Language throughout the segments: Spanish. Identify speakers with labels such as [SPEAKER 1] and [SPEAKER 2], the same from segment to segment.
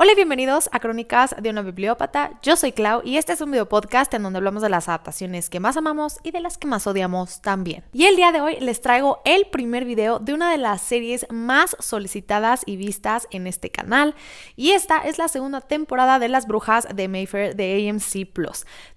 [SPEAKER 1] Hola y bienvenidos a Crónicas de una Bibliópata. Yo soy Clau y este es un video podcast en donde hablamos de las adaptaciones que más amamos y de las que más odiamos también. Y el día de hoy les traigo el primer video de una de las series más solicitadas y vistas en este canal, y esta es la segunda temporada de Las Brujas de Mayfair de AMC+.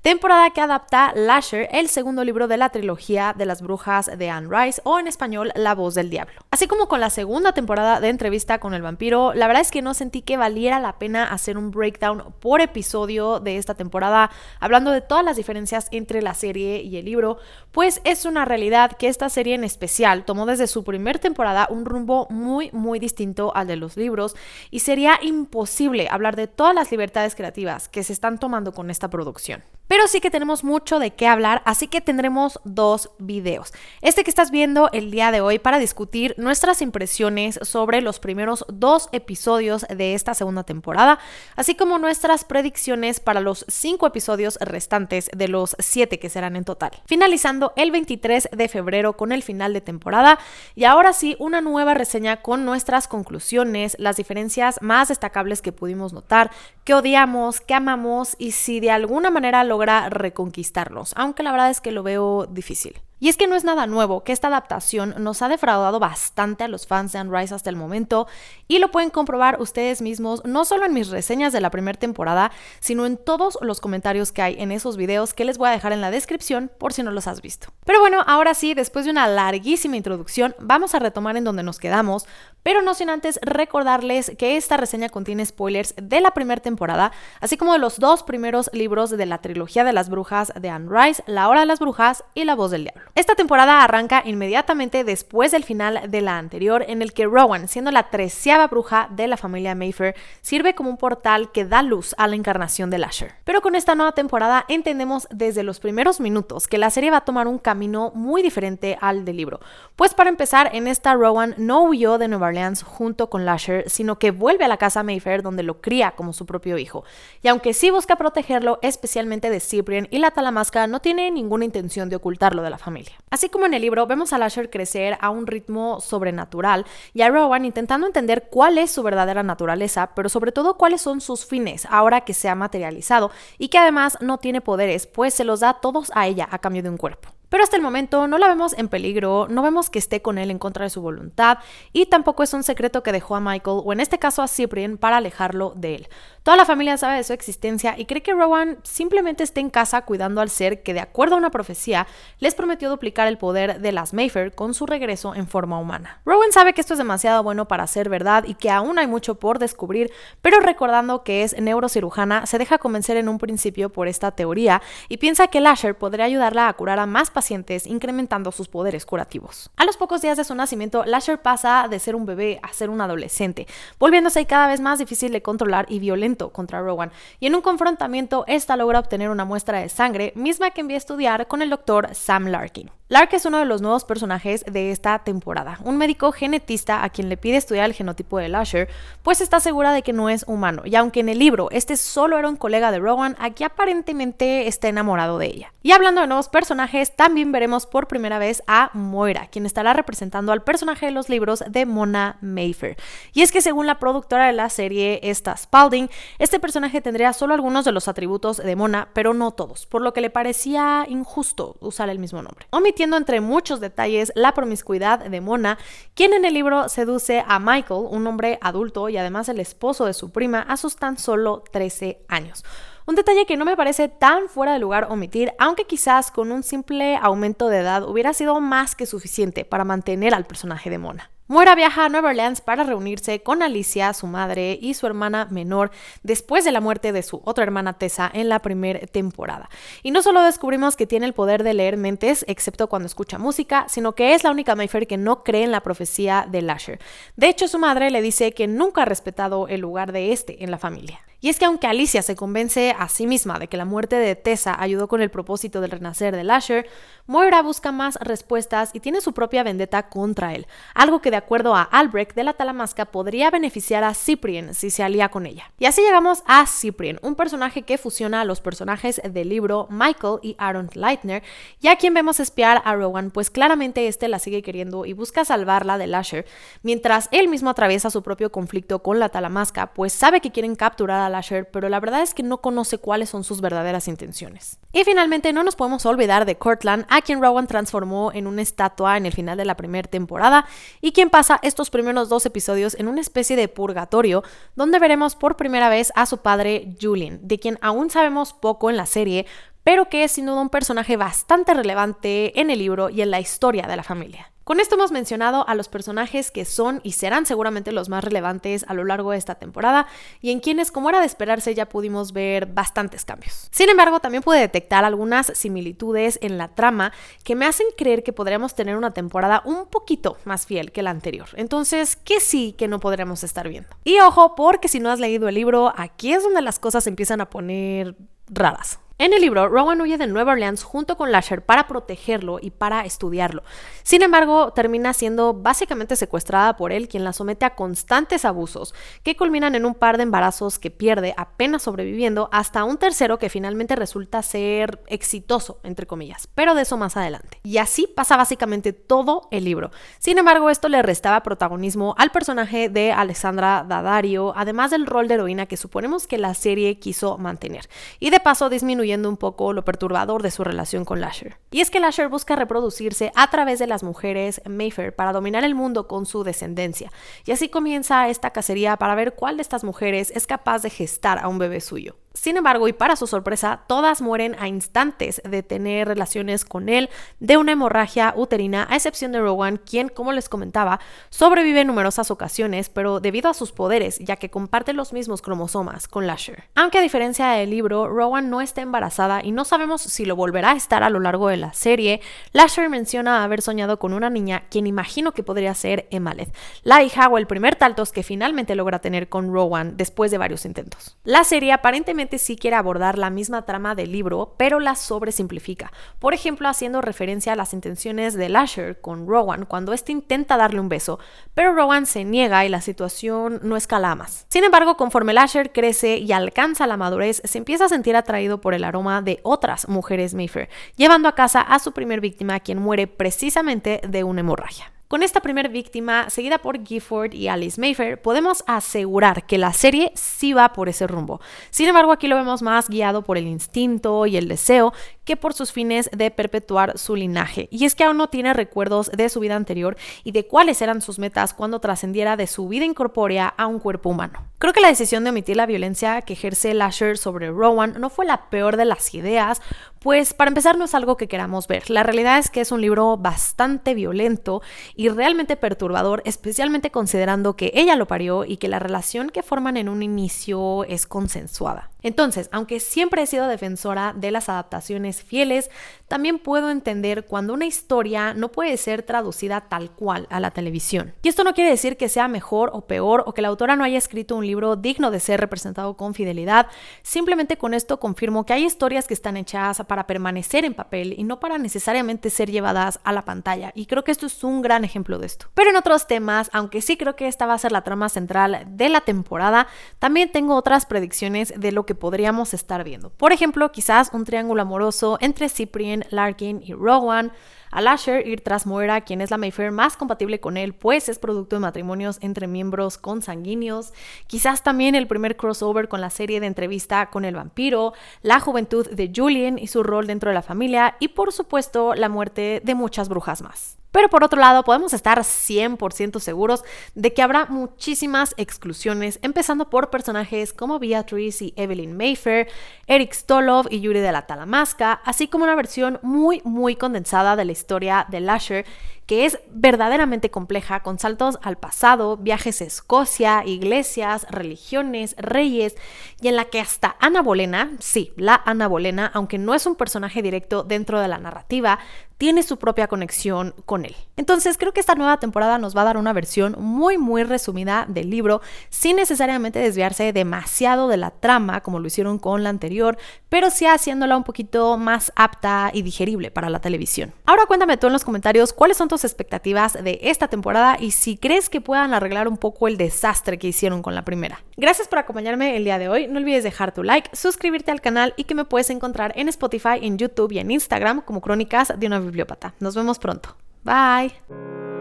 [SPEAKER 1] Temporada que adapta Lasher, el segundo libro de la trilogía de Las Brujas de Anne Rice, o en español La Voz del Diablo. Así como con la segunda temporada de Entrevista con el Vampiro, la verdad es que no sentí que valiera la pena hacer un breakdown por episodio de esta temporada, hablando de todas las diferencias entre la serie y el libro, pues es una realidad que esta serie en especial tomó desde su primer temporada un rumbo muy distinto al de los libros, y sería imposible hablar de todas las libertades creativas que se están tomando con esta producción. Pero sí que tenemos mucho de qué hablar, así que tendremos dos videos. Este que estás viendo el día de hoy para discutir nuestras impresiones sobre los primeros 2 episodios de esta segunda temporada, así como nuestras predicciones para los 5 episodios restantes de los 7 que serán en total. Finalizando el 23 de febrero con el final de temporada, y ahora sí una nueva reseña con nuestras conclusiones, las diferencias más destacables que pudimos notar, qué odiamos, qué amamos y si de alguna manera logra reconquistarlos, aunque la verdad es que lo veo difícil. Y es que no es nada nuevo que esta adaptación nos ha defraudado bastante a los fans de Anne Rice hasta el momento, y lo pueden comprobar ustedes mismos no solo en mis reseñas de la primera temporada, sino en todos los comentarios que hay en esos videos que les voy a dejar en la descripción por si no los has visto. Pero bueno, ahora sí, después de una larguísima introducción, vamos a retomar en donde nos quedamos, pero no sin antes recordarles que esta reseña contiene spoilers de la primera temporada, así como de los 2 primeros libros de la trilogía de Las Brujas de Anne Rice, La Hora de las Brujas y La Voz del Diablo. Esta temporada arranca inmediatamente después del final de la anterior, en el que Rowan, siendo la 13ª bruja de la familia Mayfair, sirve como un portal que da luz a la encarnación de Lasher. Pero con esta nueva temporada entendemos desde los primeros minutos que la serie va a tomar un camino muy diferente al del libro. Pues para empezar, en esta Rowan no huyó de Nueva Orleans junto con Lasher, sino que vuelve a la casa Mayfair donde lo cría como su propio hijo. Y aunque sí busca protegerlo, especialmente de Cyprien y la Talamasca, no tiene ninguna intención de ocultarlo de la familia. Así como en el libro, vemos a Lasher crecer a un ritmo sobrenatural y a Rowan intentando entender cuál es su verdadera naturaleza, pero sobre todo cuáles son sus fines ahora que se ha materializado y que además no tiene poderes, pues se los da todos a ella a cambio de un cuerpo. Pero hasta el momento no la vemos en peligro, no vemos que esté con él en contra de su voluntad, y tampoco es un secreto que dejó a Michael, o en este caso a Cyprien, para alejarlo de él. Toda la familia sabe de su existencia y cree que Rowan simplemente está en casa cuidando al ser que, de acuerdo a una profecía, les prometió duplicar el poder de las Mayfair con su regreso en forma humana. Rowan sabe que esto es demasiado bueno para ser verdad y que aún hay mucho por descubrir, pero recordando que es neurocirujana, se deja convencer en un principio por esta teoría y piensa que Lasher podría ayudarla a curar a más pacientes, incrementando sus poderes curativos. A los pocos días de su nacimiento, Lasher pasa de ser un bebé a ser un adolescente, volviéndose cada vez más difícil de controlar y violento contra Rowan, y en un confrontamiento esta logra obtener una muestra de sangre, misma que envía a estudiar con el doctor Sam Larkin. Lark es uno de los nuevos personajes de esta temporada, un médico genetista a quien le pide estudiar el genotipo de Lasher, pues está segura de que no es humano, y aunque en el libro este solo era un colega de Rowan, aquí aparentemente está enamorado de ella. Y hablando de nuevos personajes, también veremos por primera vez a Moira, quien estará representando al personaje de los libros de Mona Mayfair. Y es que según la productora de la serie, esta Spalding, este personaje tendría solo algunos de los atributos de Mona, pero no todos, por lo que le parecía injusto usar el mismo nombre. Omitiendo entre muchos detalles la promiscuidad de Mona, quien en el libro seduce a Michael, un hombre adulto y además el esposo de su prima, a sus tan solo 13 años. Un detalle que no me parece tan fuera de lugar omitir, aunque quizás con un simple aumento de edad hubiera sido más que suficiente para mantener al personaje de Mona. Moira viaja a Nueva Orleans para reunirse con Alicia, su madre, y su hermana menor después de la muerte de su otra hermana Tessa en la primera temporada. Y no solo descubrimos que tiene el poder de leer mentes, excepto cuando escucha música, sino que es la única Mayfair que no cree en la profecía de Lasher. De hecho, su madre le dice que nunca ha respetado el lugar de este en la familia. Y es que aunque Alicia se convence a sí misma de que la muerte de Tessa ayudó con el propósito del renacer de Lasher, Moira busca más respuestas y tiene su propia vendetta contra él, algo que de acuerdo a Albrecht de la Talamasca podría beneficiar a Cyprien si se alía con ella. Y así llegamos a Cyprien, un personaje que fusiona a los personajes del libro Michael y Aaron Leitner, y a quien vemos espiar a Rowan, pues claramente este la sigue queriendo y busca salvarla de Lasher, mientras él mismo atraviesa su propio conflicto con la Talamasca, pues sabe que quieren capturar a Lasher, pero la verdad es que no conoce cuáles son sus verdaderas intenciones. Y finalmente no nos podemos olvidar de Cortland, a quien Rowan transformó en una estatua en el final de la primera temporada y quien pasa estos primeros 2 episodios en una especie de purgatorio donde veremos por primera vez a su padre Julian, de quien aún sabemos poco en la serie, pero que es sin duda un personaje bastante relevante en el libro y en la historia de la familia. Con esto hemos mencionado a los personajes que son y serán seguramente los más relevantes a lo largo de esta temporada y en quienes, como era de esperarse, ya pudimos ver bastantes cambios. Sin embargo, también pude detectar algunas similitudes en la trama que me hacen creer que podríamos tener una temporada un poquito más fiel que la anterior. Entonces, ¿qué sí que no podríamos estar viendo? Y ojo, porque si no has leído el libro, aquí es donde las cosas se empiezan a poner raras. En el libro, Rowan huye de Nueva Orleans junto con Lasher para protegerlo y para estudiarlo. Sin embargo, termina siendo básicamente secuestrada por él, quien la somete a constantes abusos que culminan en un par de embarazos que pierde apenas sobreviviendo, hasta un tercero que finalmente resulta ser exitoso, entre comillas, pero de eso más adelante. Y así pasa básicamente todo el libro. Sin embargo, esto le restaba protagonismo al personaje de Alessandra Daddario, además del rol de heroína que suponemos que la serie quiso mantener. Y de paso disminuyendo un poco lo perturbador de su relación con Lasher. Y es que Lasher busca reproducirse a través de las mujeres Mayfair para dominar el mundo con su descendencia. Y así comienza esta cacería para ver cuál de estas mujeres es capaz de gestar a un bebé suyo. Sin embargo, y para su sorpresa, todas mueren a instantes de tener relaciones con él de una hemorragia uterina, a excepción de Rowan, quien, como les comentaba, sobrevive en numerosas ocasiones, pero debido a sus poderes, ya que comparte los mismos cromosomas con Lasher. Aunque a diferencia del libro, Rowan no está embarazada y no sabemos si lo volverá a estar a lo largo de la serie, Lasher menciona haber soñado con una niña, quien imagino que podría ser Emaleth, la hija o el primer Taltos que finalmente logra tener con Rowan después de varios intentos. La serie aparentemente sí quiere abordar la misma trama del libro, pero la sobresimplifica. Por ejemplo, haciendo referencia a las intenciones de Lasher con Rowan cuando éste intenta darle un beso, pero Rowan se niega y la situación no escala más. Sin embargo, conforme Lasher crece y alcanza la madurez, se empieza a sentir atraído por el aroma de otras mujeres Mayfair, llevando a casa a su primer víctima, quien muere precisamente de una hemorragia. Con esta primera víctima, seguida por Gifford y Alice Mayfair, podemos asegurar que la serie sí va por ese rumbo. Sin embargo, aquí lo vemos más guiado por el instinto y el deseo que por sus fines de perpetuar su linaje. Y es que aún no tiene recuerdos de su vida anterior y de cuáles eran sus metas cuando trascendiera de su vida incorpórea a un cuerpo humano. Creo que la decisión de omitir la violencia que ejerce Lasher sobre Rowan no fue la peor de las ideas, pues para empezar no es algo que queramos ver. La realidad es que es un libro bastante violento y realmente perturbador, especialmente considerando que ella lo parió y que la relación que forman en un inicio es consensuada. Entonces, aunque siempre he sido defensora de las adaptaciones fieles, también puedo entender cuando una historia no puede ser traducida tal cual a la televisión. Y esto no quiere decir que sea mejor o peor o que la autora no haya escrito un libro digno de ser representado con fidelidad. Simplemente con esto confirmo que hay historias que están hechas para permanecer en papel y no para necesariamente ser llevadas a la pantalla. Y creo que esto es un gran ejemplo de esto. Pero en otros temas, aunque sí creo que esta va a ser la trama central de la temporada, también tengo otras predicciones de lo que podríamos estar viendo. Por ejemplo, quizás un triángulo amoroso entre Cyprien, Larkin y Rowan, a Lasher ir tras Moira, quien es la Mayfair más compatible con él, pues es producto de matrimonios entre miembros consanguíneos. Quizás también el primer crossover con la serie de entrevista con el vampiro, la juventud de Julian y su rol dentro de la familia y por supuesto la muerte de muchas brujas más. Pero por otro lado, podemos estar 100% seguros de que habrá muchísimas exclusiones, empezando por personajes como Beatrice y Evelyn Mayfair, Eric Stolov y Yuri de la Talamasca, así como una versión muy condensada de la historia de Lasher, que es verdaderamente compleja, con saltos al pasado, viajes a Escocia, iglesias, religiones, reyes, y en la que hasta Ana Bolena, sí, la Ana Bolena, aunque no es un personaje directo dentro de la narrativa, tiene su propia conexión con él. Entonces creo que esta nueva temporada nos va a dar una versión muy resumida del libro, sin necesariamente desviarse demasiado de la trama como lo hicieron con la anterior, pero sí haciéndola un poquito más apta y digerible para la televisión. Ahora cuéntame tú en los comentarios cuáles son tus expectativas de esta temporada y si crees que puedan arreglar un poco el desastre que hicieron con la primera. Gracias por acompañarme el día de hoy. No olvides dejar tu like, suscribirte al canal y que me puedes encontrar en Spotify, en YouTube y en Instagram como Crónicas de una Bibliópata. Nos vemos pronto. Bye.